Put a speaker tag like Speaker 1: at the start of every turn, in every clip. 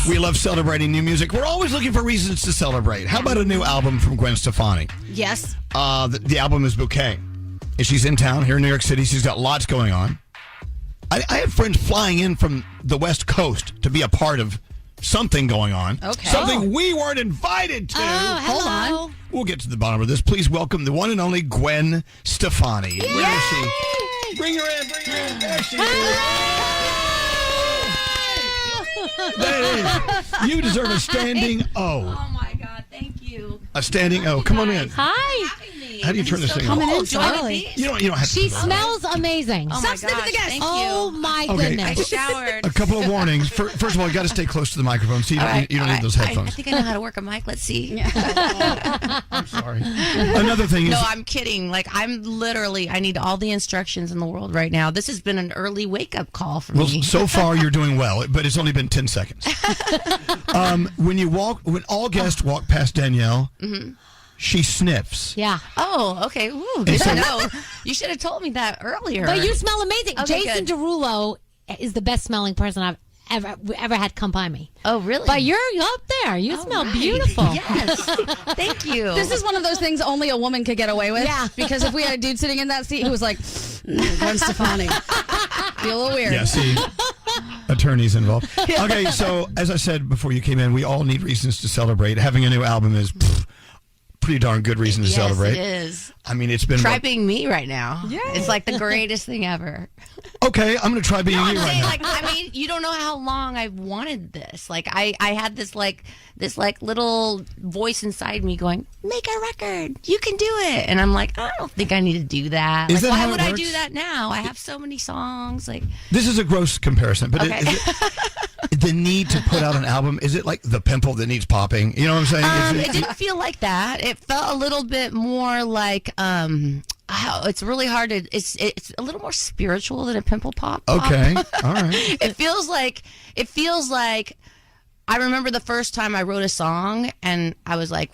Speaker 1: We love celebrating new music. We're always looking for reasons to celebrate. How about a new album from Gwen Stefani?
Speaker 2: Yes.
Speaker 1: The album is Bouquet. And she's in town here in New York City. She's got lots going on. I have friends flying in from the West Coast to be a part of something going on.
Speaker 2: Okay.
Speaker 1: Something we weren't invited to.
Speaker 2: Hold on.
Speaker 1: We'll get to the bottom of this. Please welcome the one and only Gwen Stefani.
Speaker 2: Yay!
Speaker 1: Where is she? Bring her in. There she is. There it is. You deserve a standing O.
Speaker 3: Oh my God, thank you.
Speaker 1: A standing O. Come on in.
Speaker 4: Hi.
Speaker 1: How do you turn this thing on?
Speaker 2: Coming in
Speaker 3: Join
Speaker 2: early.
Speaker 3: me.
Speaker 1: You don't have to.
Speaker 4: She smells amazing.
Speaker 3: Oh
Speaker 2: Stop
Speaker 3: my
Speaker 2: sniffing
Speaker 3: gosh,
Speaker 2: the gas.
Speaker 3: thank
Speaker 4: Oh
Speaker 3: you.
Speaker 4: my
Speaker 1: Okay.
Speaker 4: goodness.
Speaker 3: I showered.
Speaker 1: A couple of warnings. First of all, you got to stay close to the microphone, so you don't need those
Speaker 3: I
Speaker 1: headphones.
Speaker 3: think I know how to work a mic. Let's see.
Speaker 1: I'm sorry. Another thing is,
Speaker 3: No, I'm kidding. Like, I need all the instructions in the world right now. This has been an early wake-up call for
Speaker 1: well,
Speaker 3: me.
Speaker 1: so far you're doing well, but it's only been 10 seconds. When all guests walk past Danielle, she sniffs.
Speaker 4: Yeah.
Speaker 3: Oh, okay. Ooh, good to know. You should have told me that earlier.
Speaker 4: But you smell amazing.
Speaker 3: Okay,
Speaker 4: Jason
Speaker 3: good.
Speaker 4: Derulo is the best smelling person I've ever had come by me.
Speaker 3: Oh, really?
Speaker 4: But you're up there. You smell
Speaker 3: right.
Speaker 4: beautiful.
Speaker 3: Yes. Thank you.
Speaker 2: This is one of those things only a woman could get away with.
Speaker 4: Yeah.
Speaker 2: Because if we had a dude sitting in that seat who was like, Gwen Stefani. Be a little weird.
Speaker 1: Yeah, see, attorneys involved. Okay, so as I said before you came in, we all need reasons to celebrate. Having a new album is pretty darn good reason to celebrate.
Speaker 3: Yes, it is.
Speaker 1: I mean, it's been...
Speaker 3: Try being me right now. Yeah. It's like the greatest thing ever.
Speaker 1: Okay, I'm going to try being you right now.
Speaker 3: You don't know how long I've wanted this. Like, I had this little voice inside me going, make a record. You can do it. And I'm like, I don't think I need to do that.
Speaker 1: Is that
Speaker 3: why
Speaker 1: how it
Speaker 3: would I
Speaker 1: works?
Speaker 3: do that now? I have so many songs. Like,
Speaker 1: This is a gross comparison, but
Speaker 3: Okay.
Speaker 1: is it the need to put out an album, is it like the pimple that needs popping? You know what I'm saying?
Speaker 3: it didn't feel like that. It felt a little bit more like, it's really hard to. It's a little more spiritual than a pimple pop.
Speaker 1: Okay, all right.
Speaker 3: It feels like. I remember the first time I wrote a song, and I was like,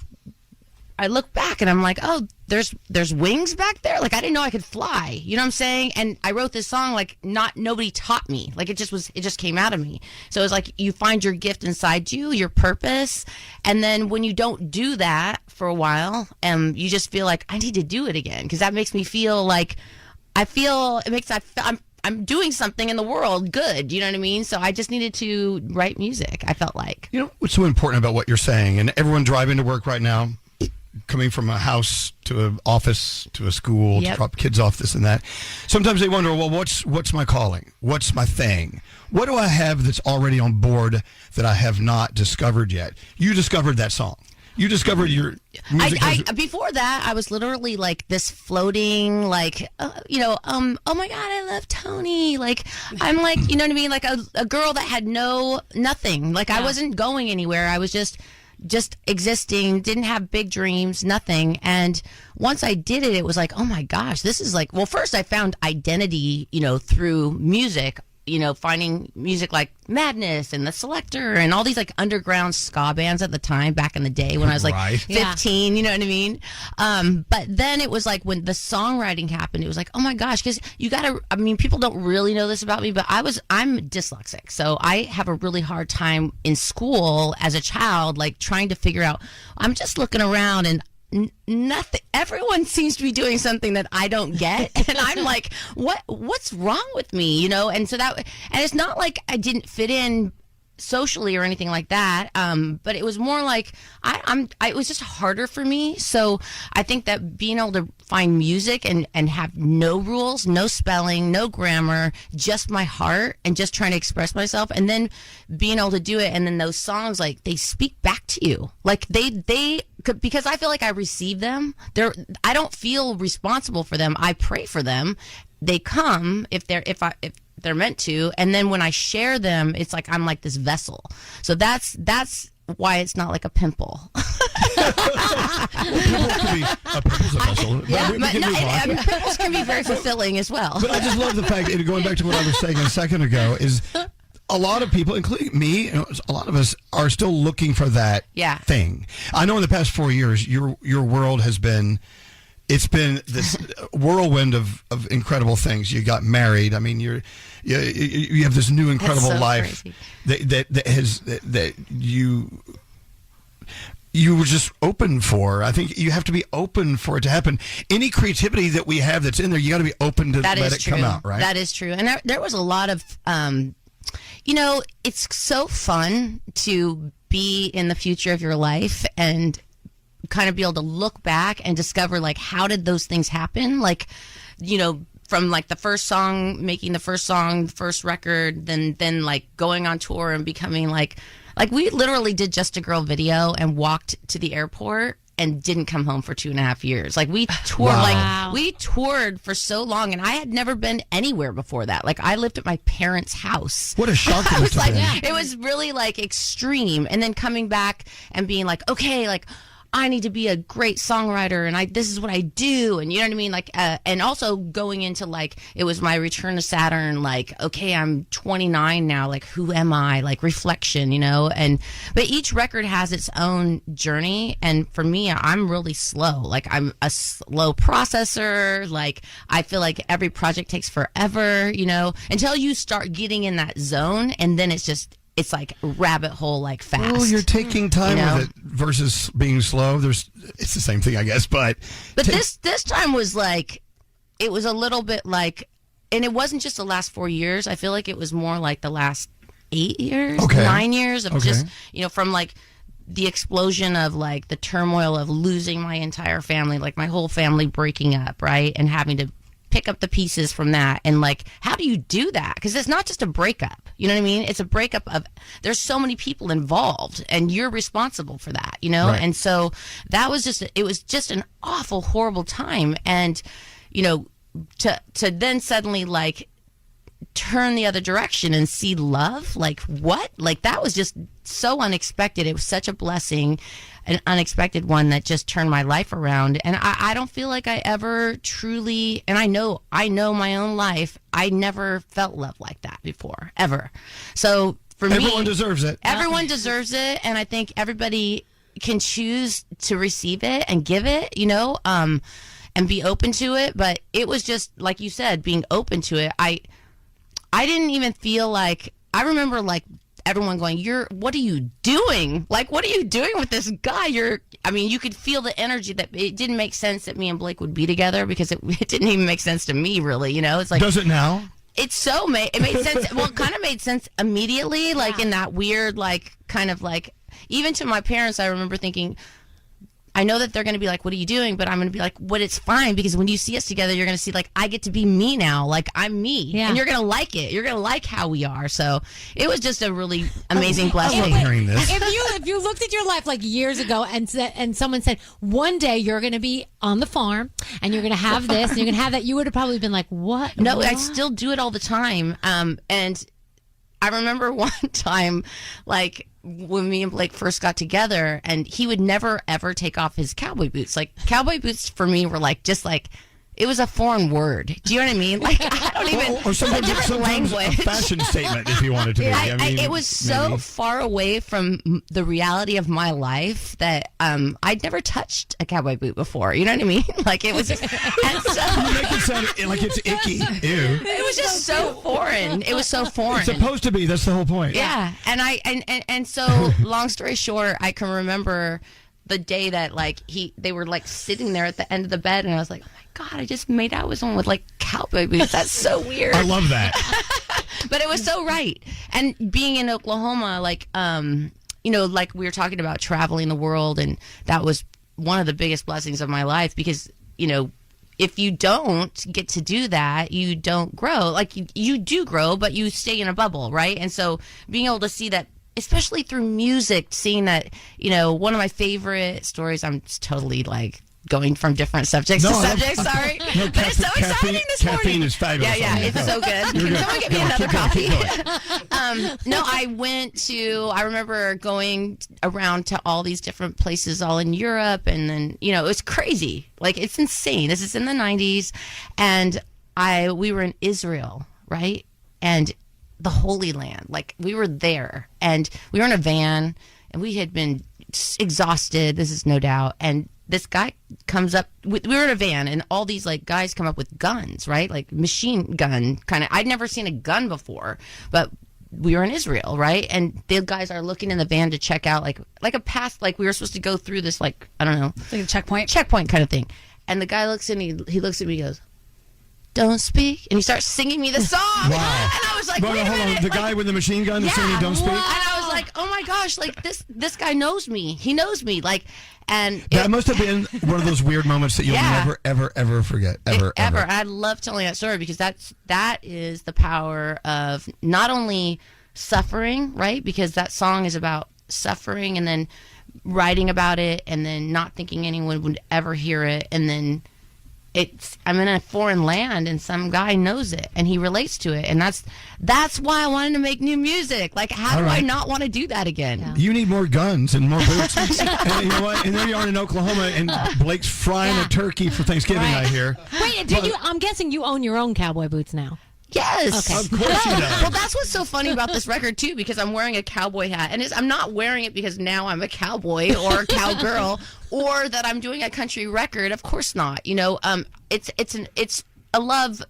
Speaker 3: I look back and I'm like, oh, there's wings back there. Like, I didn't know I could fly. You know what I'm saying? And I wrote this song like nobody taught me. Like, it just came out of me. So it was like you find your gift inside you, your purpose, and then when you don't do that for a while, you just feel like I need to do it again, because that makes me feel like I'm doing something in the world good. You know what I mean? So I just needed to write music, I felt like.
Speaker 1: You know what's so important about what you're saying, and everyone driving to work right now, coming from a house to an office to a school to drop kids off, this and that. Sometimes they wonder, well, what's my calling? What's my thing? What do I have that's already on board that I have not discovered yet? You discovered that song. You discovered your music.
Speaker 3: Before that, I was literally like this floating, like, oh my God, I love Tony. Like, I'm like, you know what I mean? Like a girl that had nothing. Like, I wasn't going anywhere. I was just existing, didn't have big dreams, nothing. And once I did it, it was like, oh my gosh, this is like, well, first I found identity, through music, finding music like Madness and The Selector and all these like underground ska bands at the time, back in the day when I was like 15, you know what I mean? But then it was like when the songwriting happened, it was like, oh my gosh, because people don't really know this about me, but I'm dyslexic. So I have a really hard time in school as a child, like trying to figure out, I'm just looking around and nothing. Everyone seems to be doing something that I don't get, and I'm like, what's wrong with me? And so and it's not like I didn't fit in socially or anything like that, but it was more like it was just harder for me. So I think that being able to find music and have no rules, no spelling, no grammar, just my heart and just trying to express myself, and then being able to do it, and then those songs, like, they speak back to you, like they because I feel like I receive them. I don't feel responsible for them. I pray for them. They come if they're meant to, and then when I share them, it's like I'm like this vessel. So that's why it's not like a pimple.
Speaker 1: Pimple's a vessel.
Speaker 3: Pimples can be very fulfilling as well.
Speaker 1: But I just love the fact, and going back to what I was saying a second ago, is a lot of people, including me, a lot of us are still looking for that thing. I know in the past 4 years, your world has been it's been this whirlwind of incredible things. You got married. I mean, you have this new incredible life that you were just open for. I think you have to be open for it to happen. Any creativity that we have that's in there, you got to be open to let it come out, right?
Speaker 3: That is true. And there was a lot of, it's so fun to be in the future of your life and kind of be able to look back and discover, like, how did those things happen? Like, from like the first song, making the first song, first record, then like going on tour and becoming like we literally did Just a Girl video and walked to the airport and didn't come home for 2.5 years. Like we toured, we toured for so long, and I had never been anywhere before that. Like I lived at my parents' house.
Speaker 1: What a shock!
Speaker 3: It was really like extreme, and then coming back and being like, okay, like I need to be a great songwriter, and this is what I do, and you know what I mean? Like, and also going into like, it was my return to Saturn, like, okay, I'm 29 now, like, who am I? Like, reflection, but each record has its own journey, and for me, I'm really slow. Like, I'm a slow processor, like, I feel like every project takes forever, until you start getting in that zone, and then it's like rabbit hole, like fast.
Speaker 1: Oh, you're taking time with it versus being slow. It's the same thing, I guess, but
Speaker 3: this time was like, it was a little bit like, and it wasn't just the last 4 years. I feel like it was more like the last 8 years, 9 years of just, from like the explosion of like the turmoil of losing my entire family, like my whole family breaking up, right, and having to pick up the pieces from that, and like, how do you do that? Because it's not just a breakup, you know what I mean? It's a breakup of, there's so many people involved, and you're responsible for that, Right. And so that was it was just an awful, horrible time, and to then suddenly like turn the other direction and see love, like what? Like that was just so unexpected. It was such a blessing, an unexpected one that just turned my life around. And I don't feel like I ever truly, and I know my own life, I never felt love like that before, ever. So for me,
Speaker 1: everyone deserves it.
Speaker 3: Everyone deserves it, and I think everybody can choose to receive it and give it, and be open to it. But it was just like you said, being open to it. I didn't even feel like, I remember like everyone going, what are you doing? Like, what are you doing with this guy? You could feel the energy that it didn't make sense that me and Blake would be together, because it didn't even make sense to me, really, It's like,
Speaker 1: does it now?
Speaker 3: It made sense. Well, it kind of made sense immediately, like in that weird, like, kind of like, even to my parents, I remember thinking, I know that they're going to be like, what are you doing? But I'm going to be like, it's fine, because when you see us together, you're going to see, like, I get to be me now. Like, I'm me. Yeah. And you're going to like it. You're going to like how we are. So it was just a really amazing blessing.
Speaker 1: I love hearing this.
Speaker 4: If you looked at your life like years ago and someone said, one day you're going to be on the farm and you're going to have this and you're going to have that, you would have probably been like, what?
Speaker 3: No, I still do it all the time. And I remember one time, like, when me and Blake first got together, and he would never ever take off his cowboy boots. Like, cowboy boots for me were like, just like, it was a foreign word. Do you know what I mean? Like, I don't even,
Speaker 1: or sometimes,
Speaker 3: a different language.
Speaker 1: A fashion statement, if you wanted to be.
Speaker 3: It was so far away from the reality of my life that I'd never touched a cowboy boot before. You know what I mean? Like, it was just, and so,
Speaker 1: you make it sound like it's icky. Ew.
Speaker 3: It was just so foreign. It was so foreign.
Speaker 1: It's supposed to be. That's the whole point.
Speaker 3: Yeah. And so, long story short, I can remember the day that like they were like sitting there at the end of the bed, and I was like, oh my God, I just made out with someone with like cowboy boots. That's so weird.
Speaker 1: I love that.
Speaker 3: But it was so right. And being in Oklahoma, like, like we were talking about traveling the world, and that was one of the biggest blessings of my life, because, if you don't get to do that, you don't grow. Like, you do grow, but you stay in a bubble, right? And so being able to see that, especially through music, seeing that, one of my favorite stories, I'm totally like going from different subjects to subjects, sorry.
Speaker 1: No,
Speaker 3: but it's so exciting this morning.
Speaker 1: Caffeine is fabulous.
Speaker 3: Yeah, it's so good. Can someone get me another coffee? I remember going around to all these different places all in Europe, and then, it was crazy. Like, it's insane. This is in the 90s, and we were in Israel, right? And the Holy Land. Like, we were there, and we were in a van, and we had been exhausted. This is no doubt. And this guy comes up. We were in a van, and all these like guys come up with guns, right? Like machine gun kind of. I'd never seen a gun before, but we were in Israel, right? And the guys are looking in the van to check out like a pass, like we were supposed to go through this, like, I don't know,
Speaker 2: like a checkpoint
Speaker 3: kind of thing. And the guy looks at me, he looks at me, he goes, "Don't speak," and he starts singing me the song.
Speaker 1: Wow.
Speaker 3: And I was like,
Speaker 1: hold
Speaker 3: wait a minute.
Speaker 1: on. The guy with the machine gun is singing "Don't Speak."
Speaker 3: And I was like, oh my gosh, like this guy knows me. He knows me, like, and
Speaker 1: that must have been one of those weird moments that you'll never, ever, ever forget, ever.
Speaker 3: I love telling that story because that is the power of not only suffering, right? Because that song is about suffering, and then writing about it, and then not thinking anyone would ever hear it, and then I'm in a foreign land, and some guy knows it, and he relates to it, and that's why I wanted to make new music. Like, how do I not want to do that again?
Speaker 2: Yeah.
Speaker 1: You need more guns and more boots. And you know what? And there you are in Oklahoma, and Blake's frying a turkey for Thanksgiving. I hear.
Speaker 4: Wait, I'm guessing you own your own cowboy boots now.
Speaker 3: Yes.
Speaker 4: Okay.
Speaker 1: Of course he does.
Speaker 3: Well, that's what's so funny about this record too, because I'm wearing a cowboy hat, and I'm not wearing it because now I'm a cowboy or a cowgirl, or that I'm doing a country record. Of course not. You know, it's a love.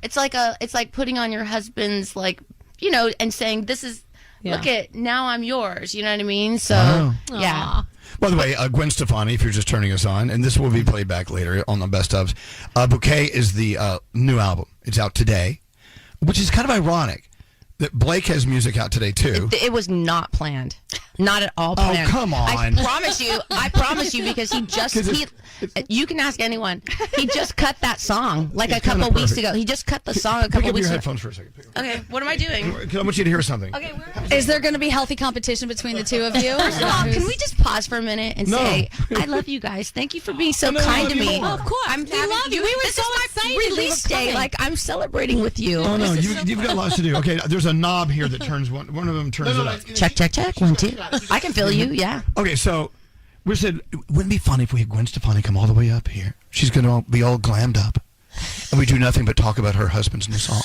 Speaker 3: It's like putting on your husband's, like, you know, and saying, "This is look at now I'm yours." You know what I mean? So yeah.
Speaker 1: By the way, Gwen Stefani, if you're just turning us on, and this will be played back later on the best ofs. Bouquet is the new album. It's out today. Which is kind of ironic that Blake has music out today too.
Speaker 3: It was not planned, not at all planned.
Speaker 1: Oh, come on!
Speaker 3: I promise you, because you can ask anyone. He just cut that song like a couple weeks ago. He just cut the song a couple weeks ago.
Speaker 1: Pick up your headphones for a second.
Speaker 3: Okay, what am I doing?
Speaker 1: I want you to hear something.
Speaker 3: Okay,
Speaker 2: is there going to be healthy competition between the two of you?
Speaker 3: Can we just pause for a minute and say, I love you guys. Thank you for being so kind to me.
Speaker 4: Of course.
Speaker 3: We
Speaker 4: love you. We were
Speaker 3: This
Speaker 4: so
Speaker 3: is my
Speaker 4: excited.
Speaker 3: release day. Like, I'm celebrating with you.
Speaker 1: Oh no, you've got lots to do. Okay, there's a knob here that turns one of them turns it up.
Speaker 3: Check. 1, 2. I can feel you. Yeah.
Speaker 1: Okay, so we said, wouldn't it be funny if we had Gwen Stefani come all the way up here? She's going to be all glammed up, and we do nothing but talk about her husband's new song.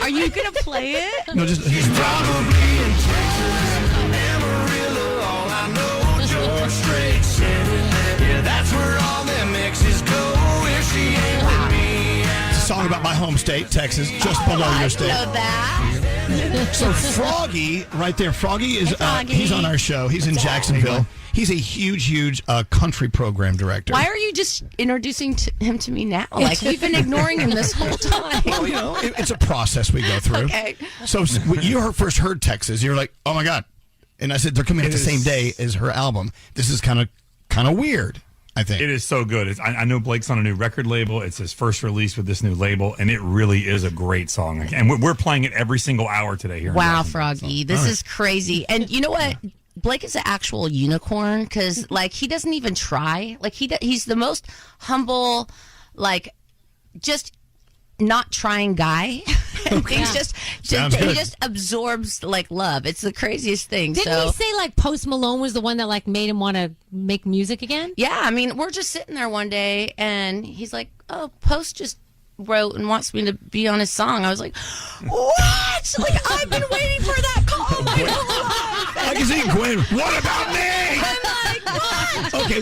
Speaker 3: Are you going to play it?
Speaker 1: No, just
Speaker 5: Probably in Texas, Amarillo, all I know, George Strait City. Yeah, that's where all them exes go if she ain't with me.
Speaker 1: it's a song about my home state, Texas, just below your state.
Speaker 3: I know that.
Speaker 1: So Froggy, right there. Froggy is
Speaker 3: Froggy.
Speaker 1: he's on our show. He's in Jacksonville. He's a huge country program director.
Speaker 3: Why are you just introducing him to me now? Like, we've been ignoring him this whole time.
Speaker 1: Well, you know, it's a process we go through.
Speaker 3: Okay.
Speaker 1: So when you first heard Texas, you're like, oh my God. And I said, they're coming out the same day as her album. This is kind of weird, I think.
Speaker 6: It is so good. I know Blake's on a new record label. It's his first release with this new label, and it really is a great song. And we're playing it every single hour today here.
Speaker 3: Wow, Froggy. This is crazy. And you know what? Blake is an actual unicorn, because, like, he doesn't even try. Like, he's the most humble, like, just not trying guy. He's he just absorbs, like, love. It's the craziest thing.
Speaker 4: Didn't he say, like, Post Malone was the one that, like, made him want to make music again?
Speaker 3: Yeah, I mean, we're just sitting there one day, and he's like, oh, Post just wrote and wants me to be on his song. I was like, what? Like, I've been waiting for that call my whole life.
Speaker 1: I can see Gwen. What about me?
Speaker 3: I'm like, what?
Speaker 1: Okay,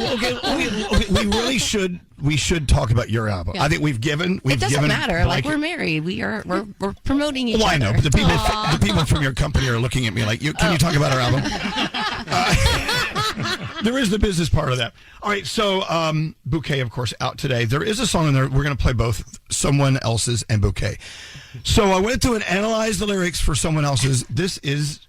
Speaker 1: we really should. We should talk about your album. I think we've given.
Speaker 3: It doesn't
Speaker 1: given
Speaker 3: matter. Like, we're married. We're promoting each other.
Speaker 1: I know, but the people from your company are looking at me like, can you talk about our album? There is the business part of that. All right, so Bouquet, of course, out today. There is a song in there. We're going to play both Someone Else's and Bouquet. So I went through and analyzed the lyrics for Someone Else's. This is,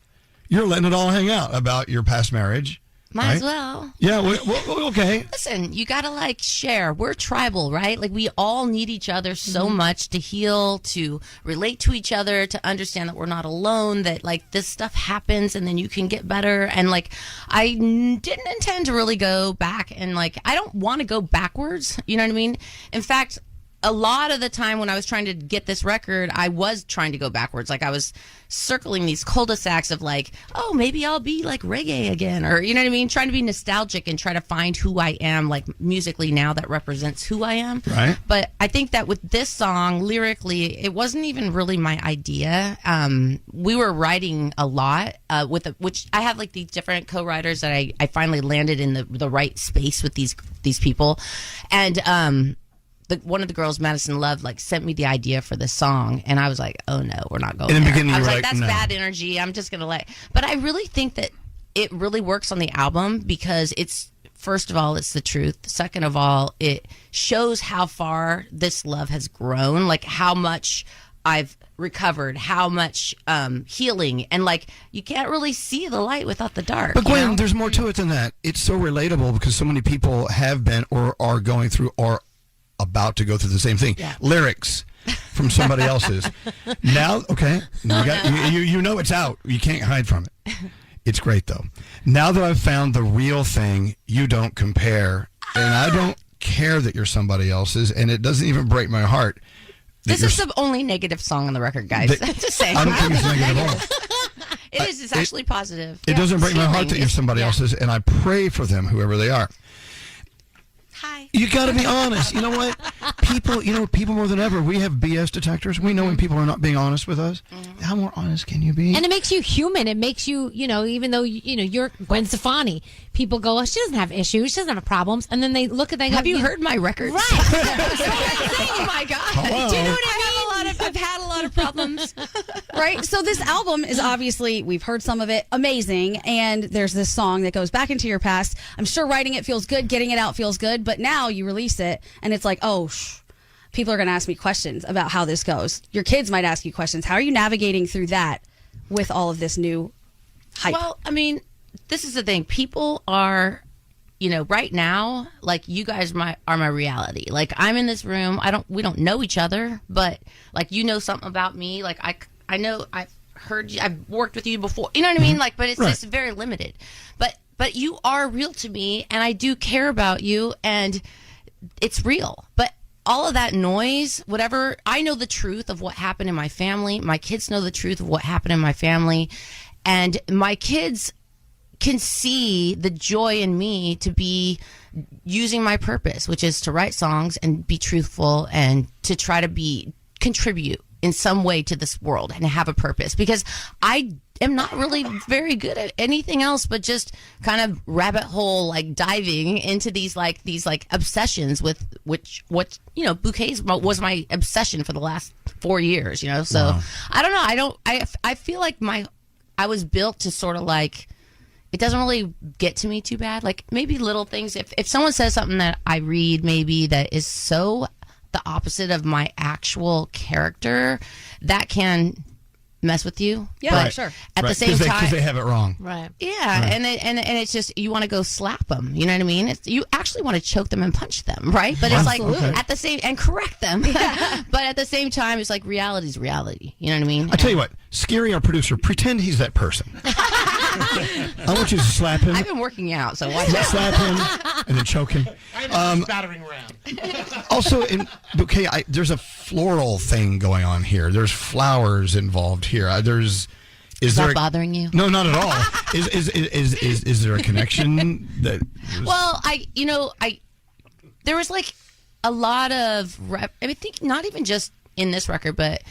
Speaker 1: you're letting it all hang out about your past marriage.
Speaker 3: Might as well.
Speaker 1: Yeah, well, okay.
Speaker 3: Listen, you got to, like, share. We're tribal, right? Like, we all need each other so much to heal, to relate to each other, to understand that we're not alone, that, like, this stuff happens and then you can get better. And, like, I didn't intend to really go back and, like, I don't want to go backwards. You know what I mean? In fact, a lot of the time when I was trying to get this record, I was trying to go backwards. Like I was circling these cul-de-sacs of like, oh, maybe I'll be like reggae again, or you know what I mean? Trying to be nostalgic and try to find who I am, like musically now that represents who I am.
Speaker 1: Right.
Speaker 3: But I think that with this song, lyrically, it wasn't even really my idea. We were writing a lot which I have like these different co-writers that I finally landed in the right space with these people, and one of the girls, Madison Love, like sent me the idea for this song, and I was like, "Oh no, we're not going."
Speaker 1: In the
Speaker 3: there.
Speaker 1: beginning,
Speaker 3: I
Speaker 1: you
Speaker 3: was
Speaker 1: were
Speaker 3: like,
Speaker 1: like,
Speaker 3: "That's
Speaker 1: no.
Speaker 3: bad energy. I'm just gonna let." But I really think that it really works on the album because it's first of all, it's the truth. Second of all, it shows how far this love has grown, like how much I've recovered, how much healing, and like you can't really see the light without the dark.
Speaker 1: But Gwen,
Speaker 3: you know?
Speaker 1: there's more to it than that. It's so relatable because so many people have been or are going through or about to go through the same thing.
Speaker 3: Yeah.
Speaker 1: Lyrics from somebody else's. Now, okay, you know it's out. You can't hide from it. It's great though. Now that I've found the real thing, you don't compare, and I don't care that you're somebody else's, and it doesn't even break my heart.
Speaker 3: This is the only negative song on the record, guys. Just saying.
Speaker 1: I don't think it's negative at all.
Speaker 3: It is. It's actually positive.
Speaker 1: It doesn't break my heart that you're somebody
Speaker 3: Yeah.
Speaker 1: else's, and I pray for them, whoever they are.
Speaker 3: Hi.
Speaker 1: You got to be honest. You know what? People more than ever, we have BS detectors. We know when people are not being honest with us. How more honest can you be?
Speaker 4: And it makes you human. It makes you, even though, you're Gwen Stefani, people go, oh, she doesn't have issues. She doesn't have problems. And then they look at that.
Speaker 3: Have you heard my records?
Speaker 4: Right.
Speaker 3: Oh my God.
Speaker 1: Hello.
Speaker 3: Do you know what I mean? I've had a lot of problems.
Speaker 2: Right? So this album is obviously, we've heard some of it, amazing. And there's this song that goes back into your past. I'm sure writing it feels good, getting it out feels good. But now you release it and it's like, oh, people are going to ask me questions about how this goes. Your kids might ask you questions. How are you navigating through that with all of this new hype?
Speaker 3: Well, I mean, this is the thing. People are, right now, like you guys are my reality. Like I'm in this room. We don't know each other, but like something about me. Like I know I've heard you. I've worked with you before. You know what I mean? Like, but it's just very limited. But you are real to me, and I do care about you, and it's real. But all of that noise, whatever, I know the truth of what happened in my family. My kids know the truth of what happened in my family, and my kids can see the joy in me to be using my purpose, which is to write songs and be truthful and to try to contribute in some way to this world and have a purpose, because I am not really very good at anything else but just kind of rabbit hole, like diving into these obsessions with what bouquets was my obsession for the last 4 years, so wow. I don't know, I feel like I was built to sort of like, it doesn't really get to me too bad. Like maybe little things, if someone says something that I read maybe that is so the opposite of my actual character, that can mess with you.
Speaker 2: Yeah,
Speaker 3: but
Speaker 2: sure.
Speaker 3: At the same time,
Speaker 1: because they have it wrong.
Speaker 4: Right.
Speaker 3: Yeah, right. And it's just, you want to go slap them. You know what I mean? You actually want to choke them and punch them, right? But it's like at the same, and correct them. Yeah. But at the same time, it's like reality's reality. You know what I mean?
Speaker 1: I tell you what, Scary, our producer, pretend he's that person. I want you to slap him.
Speaker 3: I've been working out, so watch out.
Speaker 1: Slap him and then choke him.
Speaker 7: I'm battering around.
Speaker 1: Also, in Bouquet, there's a floral thing going on here. There's flowers involved here. Is
Speaker 3: that bothering you?
Speaker 1: No, not at all. Is there a connection that?
Speaker 3: Well, there was like a lot of. I think not even just in this record, but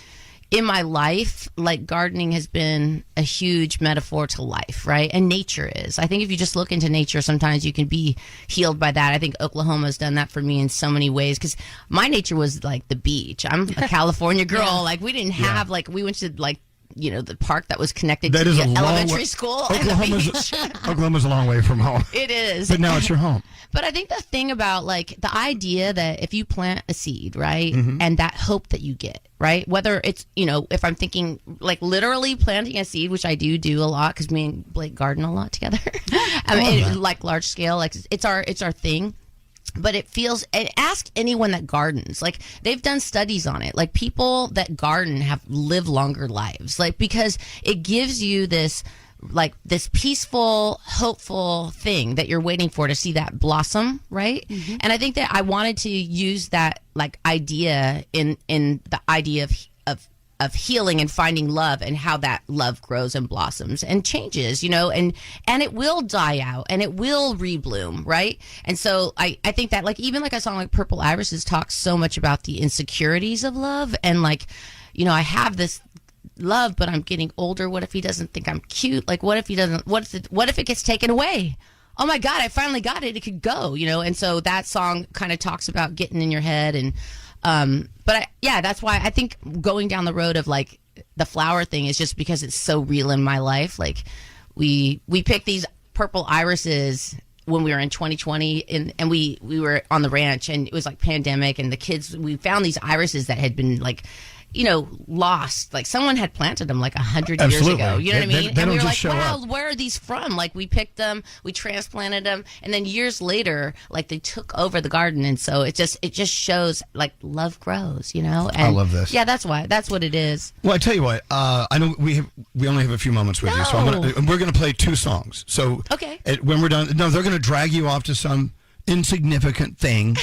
Speaker 3: in my life, like gardening has been a huge metaphor to life, right? And nature is. I think if you just look into nature, sometimes you can be healed by that. I think Oklahoma's done that for me in so many ways, because my nature was like the beach. I'm a California girl. Yeah. Like we didn't have we went to like, the park that was connected to the elementary school and the beach.
Speaker 1: Oklahoma's a long way from home.
Speaker 3: It is.
Speaker 1: But now it's your home.
Speaker 3: But I think the thing about like the idea that if you plant a seed, right, and that hope that you get, right, whether it's, if I'm thinking like literally planting a seed, which I do a lot because me and Blake garden a lot together. I mean, like large scale, like it's our thing. But it feels, and ask anyone that gardens, like they've done studies on it. Like people that garden live longer lives, like because it gives you this like this peaceful, hopeful thing that you're waiting for to see that blossom, right? Mm-hmm. And I think that I wanted to use that like idea in the idea of healing and finding love, and how that love grows and blossoms and changes, and it will die out and it will rebloom, right? And so I think that like even like a song like Purple Irises talks so much about the insecurities of love, and like, I have this love, but I'm getting older. What if he doesn't think I'm cute? Like, what if he doesn't? What if it gets taken away? Oh my God, I finally got it. It could go, And so that song kind of talks about getting in your head, and that's why I think going down the road of like the flower thing is just because it's so real in my life. Like we picked these purple irises when we were in 2020, and we were on the ranch, and it was like pandemic, and the kids, we found these irises that had been like, lost. Like someone had planted them like 100 years ago. You know what I mean?
Speaker 1: They
Speaker 3: and we were
Speaker 1: like,
Speaker 3: wow, where are these from? Like we picked them, we transplanted them, and then years later, like they took over the garden. And so it just shows like love grows, And
Speaker 1: I love this.
Speaker 3: Yeah, that's what it is.
Speaker 1: Well, I tell you what, I know we only have a few moments with you, so we're going to play 2 songs. So
Speaker 3: okay.
Speaker 1: When we're done, no, they're going to drag you off to some insignificant thing.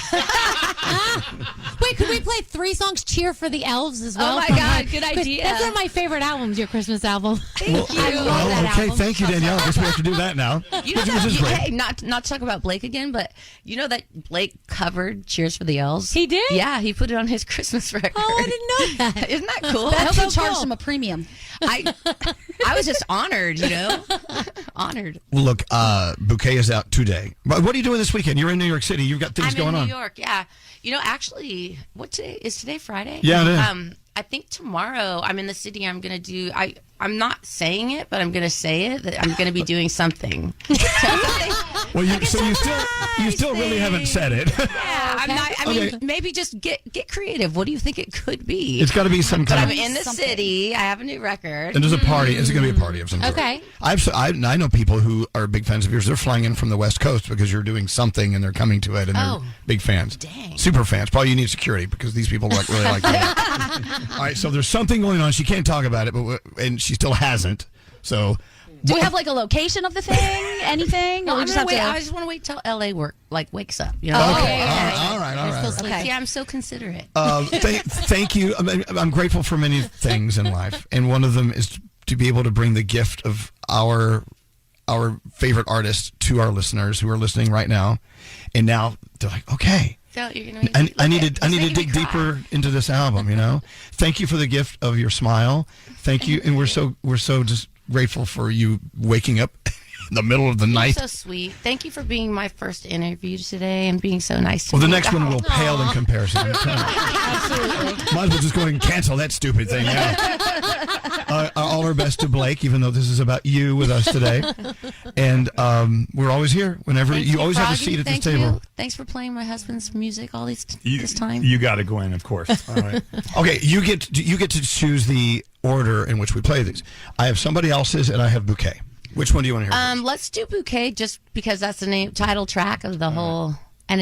Speaker 4: Wait, could we play 3 songs? Cheer for the Elves as well.
Speaker 2: Oh my God, good idea.
Speaker 4: That's one of my favorite albums. Your Christmas album.
Speaker 3: Thank you.
Speaker 4: I love that
Speaker 1: okay,
Speaker 4: album.
Speaker 1: thank you, Danielle. I guess we have to do that now.
Speaker 3: Hey, not to talk about Blake again, but you know that Blake covered Cheers for the Elves?
Speaker 4: He did?
Speaker 3: Yeah, he put it on his Christmas record.
Speaker 4: Oh, I didn't know that.
Speaker 3: Isn't that cool?
Speaker 2: I hope
Speaker 4: so
Speaker 2: you charged
Speaker 4: cool.
Speaker 2: him a premium.
Speaker 3: I was just honored, honored.
Speaker 1: Well, look, Bouquet is out today. But what are you doing this weekend? You're in New York City. You've got things going on.
Speaker 3: I'm in New York, yeah. Actually, is today Friday?
Speaker 1: Yeah, it is.
Speaker 3: I think tomorrow I'm in the city. I'm going to do, I'm not saying it, but I'm going to say it, that I'm going to be doing something.
Speaker 1: Well, you still really haven't said it.
Speaker 3: Yeah,
Speaker 4: Okay.
Speaker 3: I mean, maybe just get creative. What do you think it could be?
Speaker 1: It's got to be some
Speaker 3: But
Speaker 1: kind
Speaker 3: I'm
Speaker 1: of...
Speaker 3: in the city. I have a new record.
Speaker 1: And there's a party. It's going to be a party of some sort.
Speaker 4: Okay.
Speaker 1: I know people who are big fans of yours. They're flying in from the West Coast because you're doing something and they're coming to it and they're big fans.
Speaker 3: Dang.
Speaker 1: Super fans. Probably you need security because these people really like that. All right, so there's something going on. She can't talk about it, and she still hasn't. So...
Speaker 2: Do we have like a location of the thing? Anything?
Speaker 3: No,
Speaker 2: Or we just have to...
Speaker 3: I just want to wait till LA wakes up.
Speaker 1: Okay. All right.
Speaker 2: Okay.
Speaker 3: Yeah, I'm so considerate.
Speaker 1: Thank you. I'm grateful for many things in life, and one of them is to be able to bring the gift of our favorite artist to our listeners who are listening right now. And now they're like, okay.
Speaker 3: So you're gonna
Speaker 1: I need to dig deeper into this album. Thank you for the gift of your smile. Thank you, and we're so just grateful for you waking up in the middle of the night.
Speaker 3: You're so sweet. Thank you for being my first interview today and being so nice to
Speaker 1: Well,
Speaker 3: me.
Speaker 1: the next one will pale in comparison.
Speaker 2: Absolutely.
Speaker 1: Might as well just go ahead and cancel that stupid thing. Yeah. All our best to Blake, even though this is about you with us today. And we're always here whenever you always have a seat at this table.
Speaker 3: Thanks for playing my husband's music all this time.
Speaker 6: You got to go in, of course.
Speaker 1: All right. Okay, you get to choose the order in which we play these. I have somebody else's, and I have Bouquet. Which one do you want to hear first?
Speaker 3: Let's do Bouquet just because that's the title track of the whole, and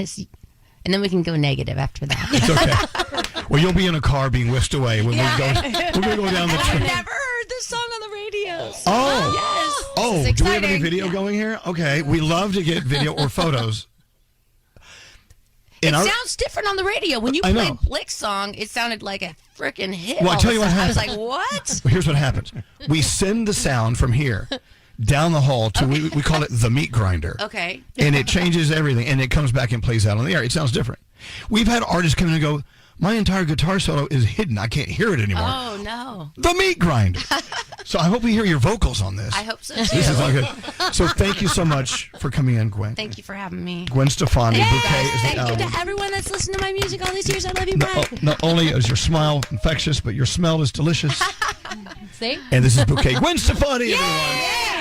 Speaker 3: then we can go negative after that.
Speaker 1: It's okay. Well, you'll be in a car being whisked away when we're going to go down the
Speaker 3: I've
Speaker 1: trail.
Speaker 3: never heard this song on the radio. So
Speaker 1: Oh,
Speaker 3: yes.
Speaker 1: oh,
Speaker 3: This is
Speaker 1: do we have any
Speaker 3: exciting.
Speaker 1: video going here? Okay, we love to get video or photos.
Speaker 3: It sounds different on the radio. When you
Speaker 1: I
Speaker 3: played
Speaker 1: know.
Speaker 3: Blake's song, it sounded like a freaking hit.
Speaker 1: Well, I
Speaker 3: all
Speaker 1: tell
Speaker 3: of
Speaker 1: you
Speaker 3: a
Speaker 1: what
Speaker 3: sudden. I was
Speaker 1: happened.
Speaker 3: like, what?
Speaker 1: Well, here's what happens. We send the sound from here down the hall to, we call it the meat grinder.
Speaker 3: Okay.
Speaker 1: And it changes everything, and it comes back and plays out on the air. It sounds different. We've had artists come in and go, my entire guitar solo is hidden. I can't hear it anymore.
Speaker 3: Oh, no.
Speaker 1: The meat grinder. So I hope we hear your vocals on this.
Speaker 3: I hope so, too.
Speaker 1: This is not good. So thank you so much for coming in, Gwen.
Speaker 3: Thank you for having me.
Speaker 1: Gwen Stefani, Bouquet is the
Speaker 3: Thank you
Speaker 1: album.
Speaker 3: to everyone that's listened to my music all these years. I love you, Brad.
Speaker 1: Not only is your smile infectious, but your smell is delicious.
Speaker 4: See?
Speaker 1: And this is Bouquet. Gwen Stefani, everyone.
Speaker 3: Yeah.